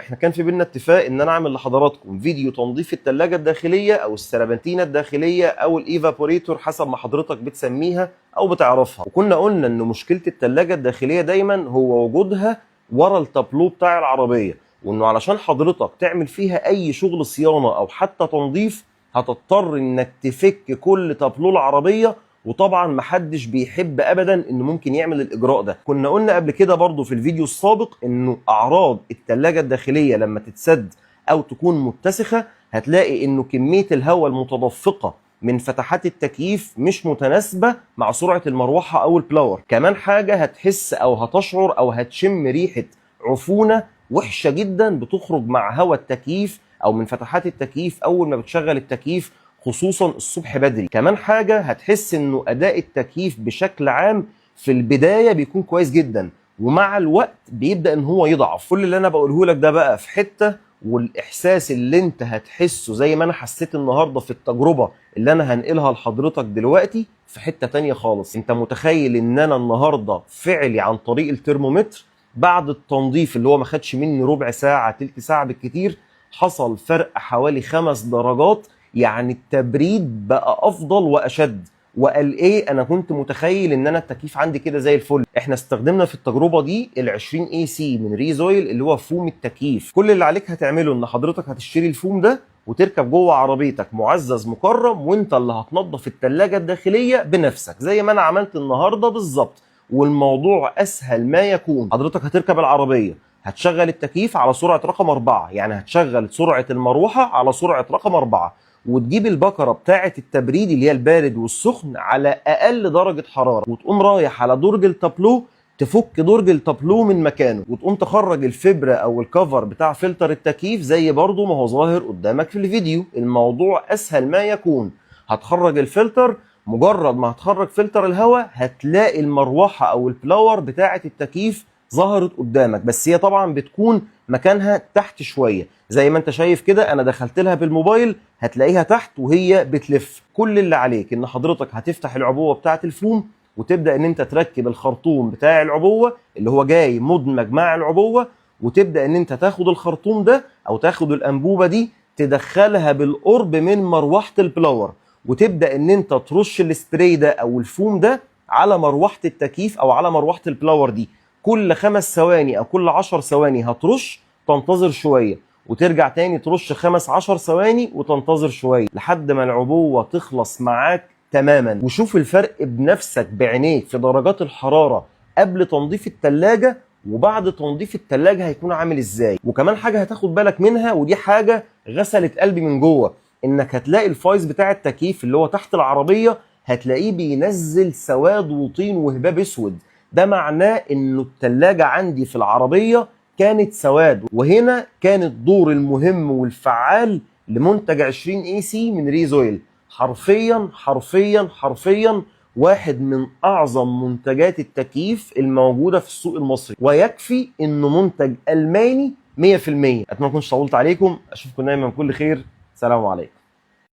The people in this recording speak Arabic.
احنا كان في بينا اتفاق ان انا اعمل لحضراتكم فيديو تنظيف الثلاجه الداخليه او السربنتينه الداخليه او الايفابوريتور حسب ما حضرتك بتسميها او بتعرفها. وكنا قلنا ان مشكله الثلاجه الداخليه دايما هو وجودها ورا التابلو بتاع العربيه، وانه علشان حضرتك تعمل فيها اي شغل صيانه او حتى تنظيف هتضطر انك تفك كل تابلو العربيه، وطبعا محدش بيحب ابدا انه ممكن يعمل الاجراء ده. كنا قلنا قبل كده برضو في الفيديو السابق انه اعراض الثلاجه الداخليه لما تتسد او تكون متسخه هتلاقي انه كميه الهواء المتدفقه من فتحات التكييف مش متناسبه مع سرعه المروحه او البلاور. كمان حاجه هتحس او هتشعر او هتشم ريحه عفونه وحشه جدا بتخرج مع هواء التكييف او من فتحات التكييف اول ما بتشغل التكييف، خصوصا الصبح بدري. كمان حاجه هتحس انه اداء التكييف بشكل عام في البدايه بيكون كويس جدا، ومع الوقت بيبدا ان هو يضعف. كل اللي انا بقوله لك ده بقى في حته، والاحساس اللي انت هتحسه زي ما انا حسيت النهارده في التجربه اللي انا هنقلها لحضرتك دلوقتي في حته تانية خالص. انت متخيل ان انا النهارده فعلي عن طريق الترمومتر بعد التنظيف اللي هو ما خدش مني ربع ساعه تلت ساعه بالكتير حصل فرق حوالي 5 درجات، يعني التبريد بقى افضل واشد. وقال ايه، انا كنت متخيل ان انا التكييف عندي كده زي الفل. احنا استخدمنا في التجربه دي ال20 اي سي من ريزويل اللي هو فوم التكييف. كل اللي عليك هتعمله ان حضرتك هتشتري الفوم ده وتركب جوه عربيتك معزز مكرم، وانت اللي هتنظف الثلاجه الداخليه بنفسك زي ما انا عملت النهارده بالظبط، والموضوع اسهل ما يكون. حضرتك هتركب العربيه، هتشغل التكييف على سرعه رقم 4، يعني هتشغل سرعه المروحه على سرعه رقم 4، وتجيب البكره بتاعه التبريد اللي هي البارد والسخن على اقل درجه حراره، وتقوم رايح على درج التابلو تفك درج التابلو من مكانه، وتقوم تخرج الفبره او الكفر بتاع فلتر التكييف زي برضو ما هو ظاهر قدامك في الفيديو. الموضوع اسهل ما يكون. هتخرج الفلتر، مجرد ما هتخرج فلتر الهواء هتلاقي المروحه او البلاور بتاعه التكييف ظهرت قدامك، بس هي طبعا بتكون مكانها تحت شويه زي ما انت شايف كده. انا دخلت لها بالموبايل هتلاقيها تحت وهي بتلف. كل اللي عليك ان حضرتك هتفتح العبوه بتاعه الفوم وتبدا ان انت تركب الخرطوم بتاع العبوه اللي هو جاي مدمج مع العبوه، وتبدا ان انت تاخد الخرطوم ده او تاخد الانبوبه دي تدخلها بالقرب من مروحه البلاور، وتبدا ان انت ترش السبراي ده او الفوم ده على مروحه التكييف او على مروحه البلاور دي. كل 5 ثواني او كل 10 ثواني هترش، تنتظر شويه وترجع تاني ترش 15 ثواني وتنتظر شويه لحد ما العبوه تخلص معاك تماما. وشوف الفرق بنفسك بعينيك في درجات الحراره قبل تنظيف الثلاجه وبعد تنظيف الثلاجه هيكون عامل ازاي. وكمان حاجه هتاخد بالك منها، ودي حاجه غسلت قلبي من جوه، انك هتلاقي الفايز بتاع التكييف اللي هو تحت العربيه هتلاقيه بينزل سواد وطين وهباب اسود. ده معناه انه الثلاجه عندي في العربيه كانت سواد، وهنا كان الدور المهم والفعال لمنتج 20 اي سي من ريزويل. حرفيا حرفيا حرفيا واحد من اعظم منتجات التكييف الموجوده في السوق المصري، ويكفي انه منتج الماني 100%. اتمنى اكون طولت عليكم، اشوفكم دايما بكل خير. سلام عليكم.